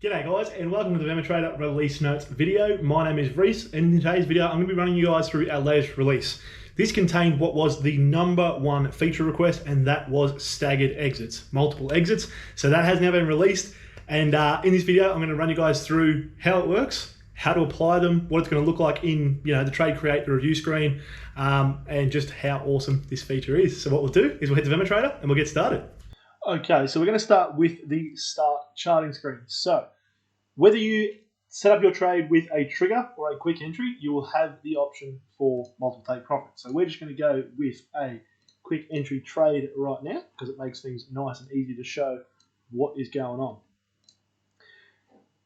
G'day guys and welcome to the Trader release notes video. My name is Reese and in today's video I'm going to be running you guys through our latest release. This contained what was the #1 feature request, and that was staggered exits, multiple exits. So that has now been released, and in this video I'm going to run you guys through how it works, how to apply them, what it's going to look like in the trade create the review screen, and just how awesome this feature is. So what we'll do is we'll head to Trader and we'll get started. Okay, so we're going to start with the start charting screen. So whether you set up your trade with a trigger or a quick entry, you will have the option for multiple take profit. So we're just going to go with a quick entry trade right now because it makes things nice and easy to show what is going on.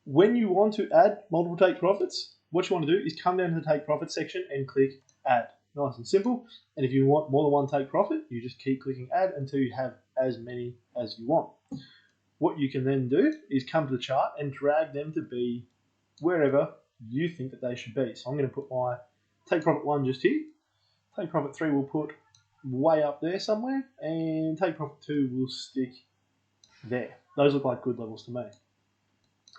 When you want to add multiple take profits, what you want to do is come down to the take profit section and click add. Nice and simple. And if you want more than one take profit, you just keep clicking add until you have as many as you want. What you can then do is come to the chart and drag them to be wherever you think that they should be. So I'm going to put my take profit 1 just here. Take profit 3 we'll put way up there somewhere, and take profit 2 will stick there. Those look like good levels to me.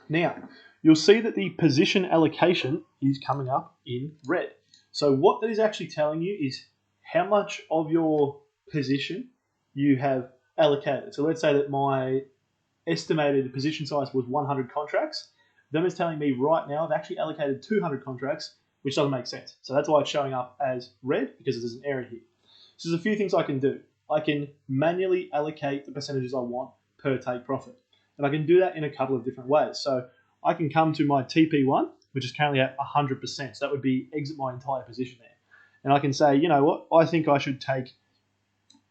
Now, you'll see that the position allocation is coming up in red. So what that is actually telling you is how much of your position you have allocated. So let's say that my estimated position size was 100 contracts. Then it's telling me right now I've actually allocated 200 contracts, which doesn't make sense. So that's why it's showing up as red, because there's an error here. So there's a few things I can do. I can manually allocate the percentages I want per take profit. And I can do that in a couple of different ways. So I can come to my TP1, which is currently at 100%. So that would be exit my entire position there. And I can say, you know what, I think I should take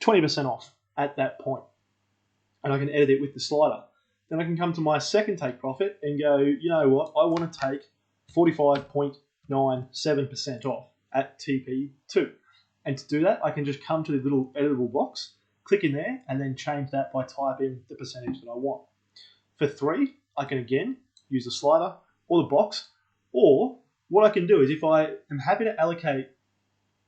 20% off at that point. And I can edit it with the slider. Then I can come to my second take profit and go, you know what, I want to take 45.97% off at TP2. And to do that, I can just come to the little editable box, click in there, and then change that by typing the percentage that I want. For 3, I can again use the slider or the box, or what I can do is if I am happy to allocate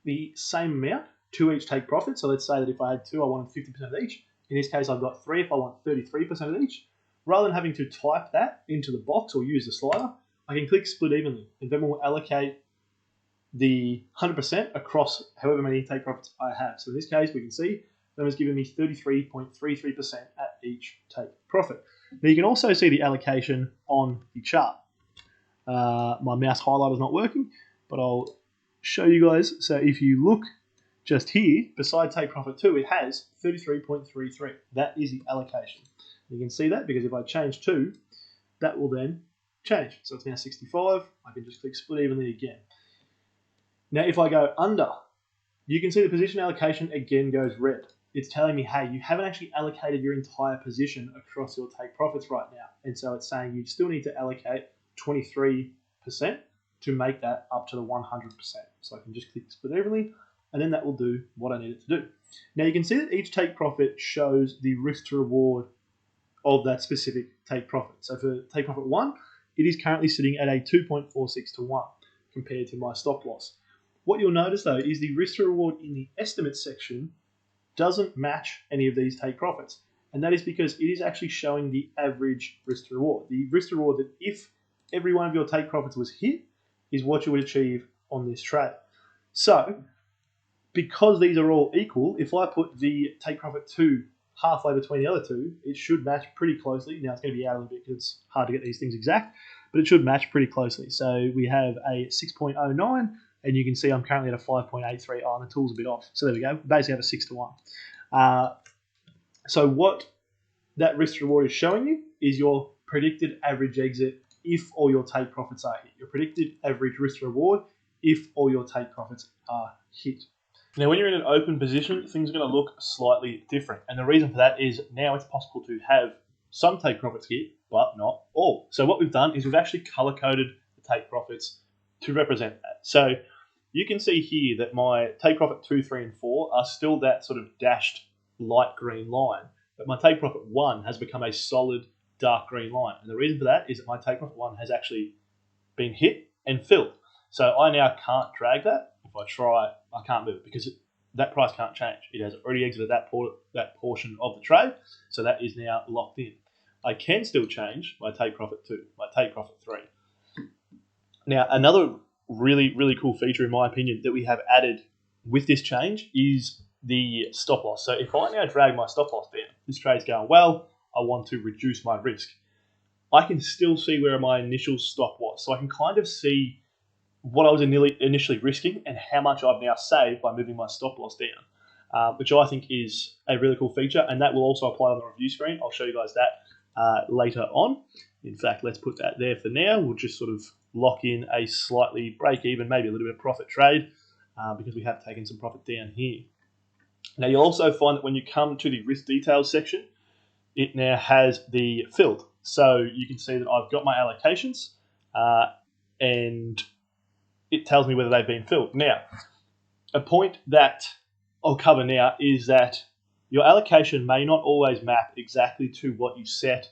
the same amount to each take profit, so let's say that if I had 2, I wanted 50% of each. In this case, I've got 3 if I want 33% of each. Rather than having to type that into the box or use the slider, I can click split evenly, and then we'll allocate the 100% across however many take profits I have. So in this case, we can see that it's giving me 33.33% at each take profit. Now you can also see the allocation on the chart. My mouse highlighter is not working, but I'll show you guys. So if you look just here, beside take profit 2, it has 33.33. That is the allocation. You can see that because if I change 2, that will then change. So it's now 65. I can just click split evenly again. Now if I go under, you can see the position allocation again goes red. It's telling me, hey, you haven't actually allocated your entire position across your take profits right now. And so it's saying you still need to allocate 23% to make that up to the 100%. So I can just click split evenly, and then that will do what I need it to do. Now you can see that each take profit shows the risk to reward of that specific take profit. So for take profit 1, it is currently sitting at a 2.46 to 1 compared to my stop loss. What you'll notice though is the risk to reward in the estimate section doesn't match any of these take profits. And that is because it is actually showing the average risk to reward. The risk to reward that if every one of your take profits was hit is what you would achieve on this trade. So because these are all equal, if I put the take profit 2 halfway between the other two, it should match pretty closely. Now it's going to be out a little bit because it's hard to get these things exact, but it should match pretty closely. So we have a 6.09, and you can see I'm currently at a 5.83. Oh, and the tool's a bit off. So there we go. Basically have a 6 to 1. So what that risk reward is showing you is your predicted average exit if all your take profits are hit. Your predicted average risk reward if all your take profits are hit. Now, when you're in an open position, things are going to look slightly different. And the reason for that is now it's possible to have some take profits hit, but not all. So what we've done is we've actually color-coded the take profits to represent that. So you can see here that my take profit 2, 3, and 4 are still that sort of dashed light green line. But my take profit 1 has become a solid dark green line. And the reason for that is that my take profit 1 has actually been hit and filled. So I now can't drag that. If I try, I can't move it because that price can't change. It has already exited that portion of the trade, so that is now locked in. I can still change my take profit 2, my take profit 3. Now, another really, really cool feature, in my opinion, that we have added with this change is the stop loss. So if I now drag my stop loss down, this trade's going well, I want to reduce my risk. I can still see where my initial stop was. So I can kind of see what I was initially risking and how much I've now saved by moving my stop loss down, which I think is a really cool feature. And that will also apply on the review screen. I'll show you guys that later on. In fact, let's put that there for now. We'll just sort of lock in a slightly break even, maybe a little bit of profit trade, because we have taken some profit down here. Now, you'll also find that when you come to the risk details section, it now has the filled. So you can see that I've got my allocations and it tells me whether they've been filled. Now, a point that I'll cover now is that your allocation may not always map exactly to what you set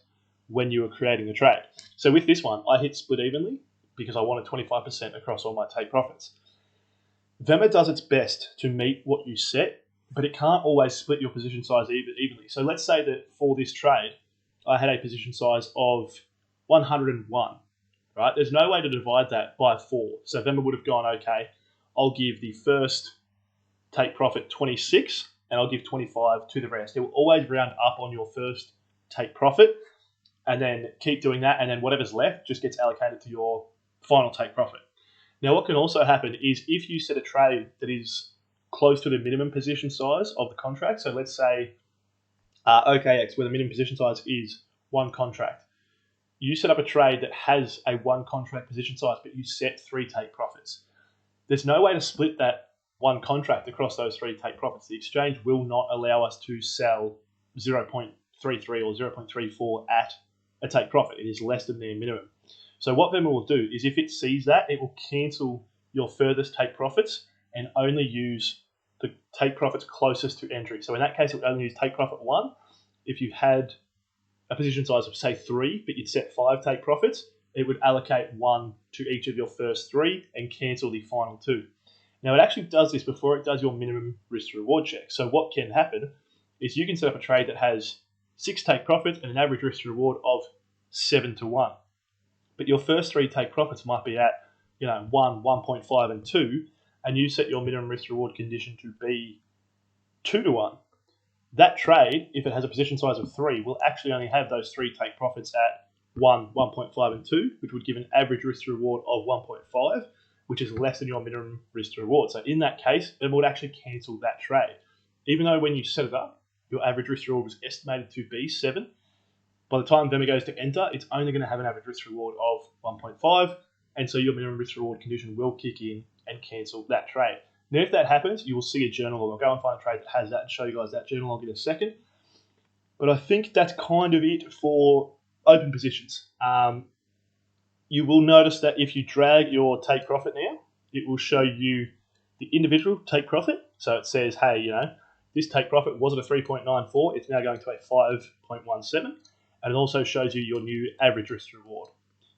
when you were creating the trade. So with this one, I hit split evenly because I wanted 25% across all my take profits. Vemma does its best to meet what you set, but it can't always split your position size evenly. So let's say that for this trade, I had a position size of 101, right? There's no way to divide that by 4. So Vemma would have gone, okay, I'll give the first take profit 26 and I'll give 25 to the rest. It will always round up on your first take profit and then keep doing that, and then whatever's left just gets allocated to your final take profit. Now, what can also happen is if you set a trade that is close to the minimum position size of the contract, so let's say OKX, where the minimum position size is 1 contract, you set up a trade that has a 1 contract position size, but you set 3 take profits. There's no way to split that 1 contract across those 3 take profits. The exchange will not allow us to sell 0.33 or 0.34 at a take profit. It is less than their minimum. So what Vemma will do is if it sees that, it will cancel your furthest take profits and only use the take profits closest to entry. So in that case, it would only use take profit 1. If you had a position size of, say, 3, but you'd set 5 take profits, it would allocate 1 to each of your first 3 and cancel the final 2. Now, it actually does this before it does your minimum risk to reward check. So what can happen is you can set up a trade that has 6 take profits and an average risk to reward of 7 to 1. But your first 3 take profits might be at 1, 1.5, and 2, and you set your minimum risk reward condition to be 2 to 1. That trade, if it has a position size of 3, will actually only have those 3 take profits at 1, 1.5, and 2, which would give an average risk to reward of 1.5, which is less than your minimum risk to reward. So in that case, it would actually cancel that trade. Even though when you set it up, your average risk to reward was estimated to be 7, by the time Vemma goes to enter, it's only going to have an average risk reward of 1.5, and so your minimum risk reward condition will kick in and cancel that trade. Now, if that happens, you will see a journal log. I'll go and find a trade that has that and show you guys that journal log in a second. But I think that's kind of it for open positions. You will notice that if you drag your take profit now, it will show you the individual take profit. So it says, hey, this take profit was at a 3.94. It's now going to a 5.17. And it also shows you your new average risk reward,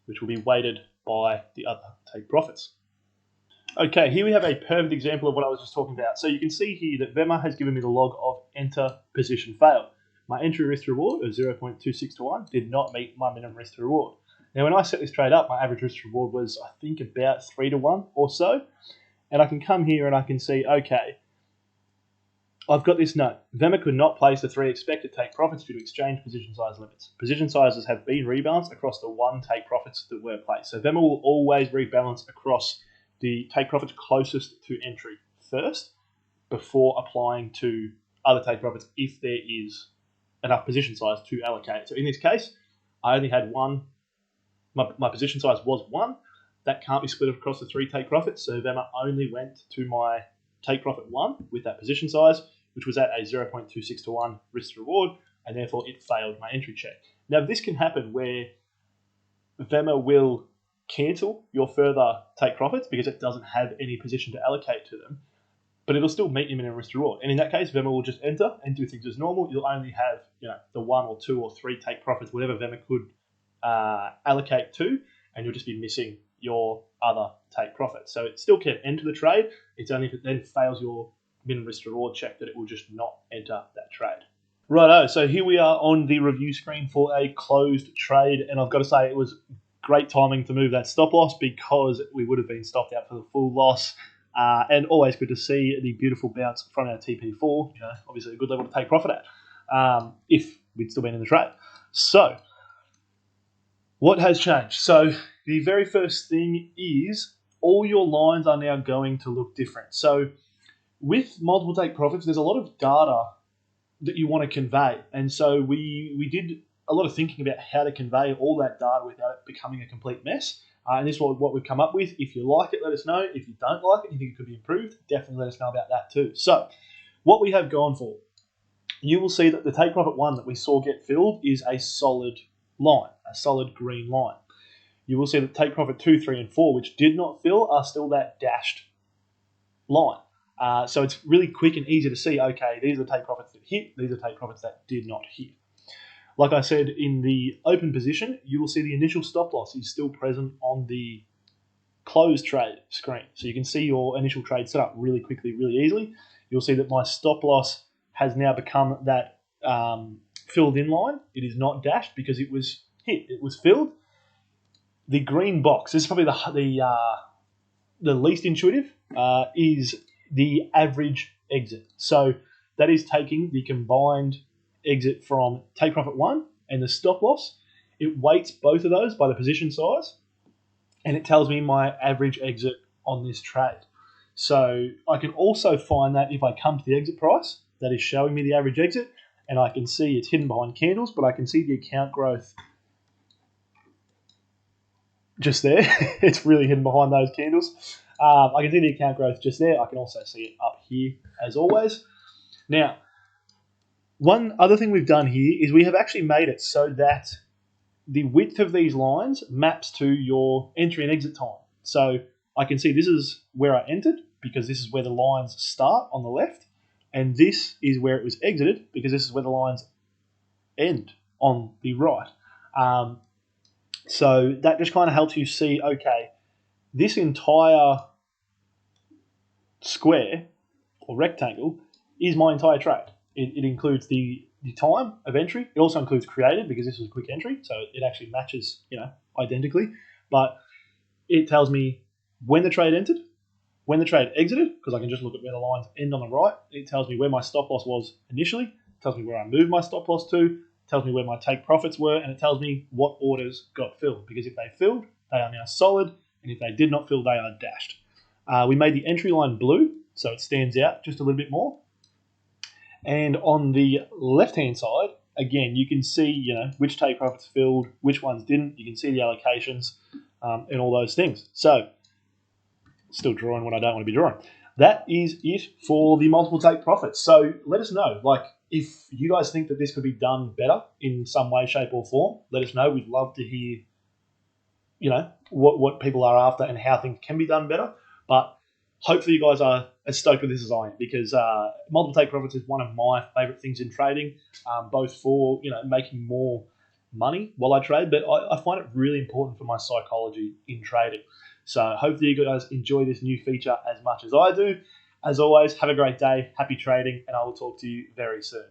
which will be weighted by the other take profits. Okay, here we have a perfect example of what I was just talking about. So you can see here that Vemma has given me the log of enter position failed. My entry risk to reward of 0.26 to 1 did not meet my minimum risk to reward. Now, when I set this trade up, my average risk to reward was, I think, about 3 to 1 or so. And I can come here and I can see, okay, I've got this note. Vemma could not place the 3 expected take profits due to exchange position size limits. Position sizes have been rebalanced across the 1 take profits that were placed. So Vemma will always rebalance across the take profits closest to entry first before applying to other take profits if there is enough position size to allocate. So in this case, I only had 1. My position size was 1. That can't be split across the 3 take profits. So Vemma only went to my take profit 1 with that position size, which was at a 0.26 to 1 risk to reward, and therefore it failed my entry check. Now, this can happen where Vemma will cancel your further take profits because it doesn't have any position to allocate to them, but it'll still meet your minimum risk to reward. And in that case, Vemma will just enter and do things as normal. You'll only have the 1 or 2 or 3 take profits, whatever Vemma could allocate to, and you'll just be missing your other take profit. So it still can enter the trade. It's only if it then fails your minimum risk to reward check that it will just not enter that trade. Righto, so here we are on the review screen for a closed trade, and I've got to say it was great timing to move that stop loss because we would have been stopped out for the full loss. And always good to see the beautiful bounce from our TP4. Obviously a good level to take profit at if we'd still been in the trade. So, what has changed? So, the very first thing is all your lines are now going to look different. So, with multiple take profits, there's a lot of data that you want to convey. And so we did a lot of thinking about how to convey all that data without it becoming a complete mess. And this is what we've come up with. If you like it, let us know. If you don't like it, you think it could be improved, definitely let us know about that too. So what we have gone for, you will see that the take profit 1 that we saw get filled is a solid line, a solid green line. You will see that take profit 2, 3, and 4, which did not fill, are still that dashed line. So it's really quick and easy to see, okay, these are the take profits that hit, these are take profits that did not hit. Like I said, in the open position, you will see the initial stop loss is still present on the closed trade screen. So you can see your initial trade set up really quickly, really easily. You'll see that my stop loss has now become that filled in line. It is not dashed because it was hit, it was filled. The green box, this is probably the least intuitive, is the average exit. So that is taking the combined exit from take profit 1 and the stop loss. It weights both of those by the position size, and it tells me my average exit on this trade. So I can also find that if I come to the exit price, that is showing me the average exit, and I can see it's hidden behind candles, but I can see the account growth just there. It's really hidden behind those candles. I can see the account growth just there. I can also see it up here as always. Now, one other thing we've done here is we have actually made it so that the width of these lines maps to your entry and exit time. So I can see this is where I entered because this is where the lines start on the left, and this is where it was exited because this is where the lines end on the right. So that just kind of helps you see, okay, this entire square or rectangle is my entire trade. It includes the time of entry. It also includes created because this was a quick entry, so it actually matches, identically. But it tells me when the trade entered, when the trade exited, because I can just look at where the lines end on the right. It tells me where my stop loss was initially. It tells me where I moved my stop loss to. It tells me where my take profits were, and it tells me what orders got filled. Because if they filled, they are now solid, and if they did not fill, they are dashed. We made the entry line blue, so it stands out just a little bit more. And on the left-hand side, again, you can see, which take profits filled, which ones didn't. You can see the allocations and all those things. So, still drawing when I don't want to be drawing. That is it for the multiple take profits. So let us know, if you guys think that this could be done better in some way, shape, or form. Let us know. We'd love to hear, what people are after and how things can be done better. But hopefully you guys are as stoked with this as I am, because multiple take profits is one of my favourite things in trading, both for making more money while I trade, but I find it really important for my psychology in trading. So hopefully you guys enjoy this new feature as much as I do. As always, have a great day, happy trading, and I will talk to you very soon.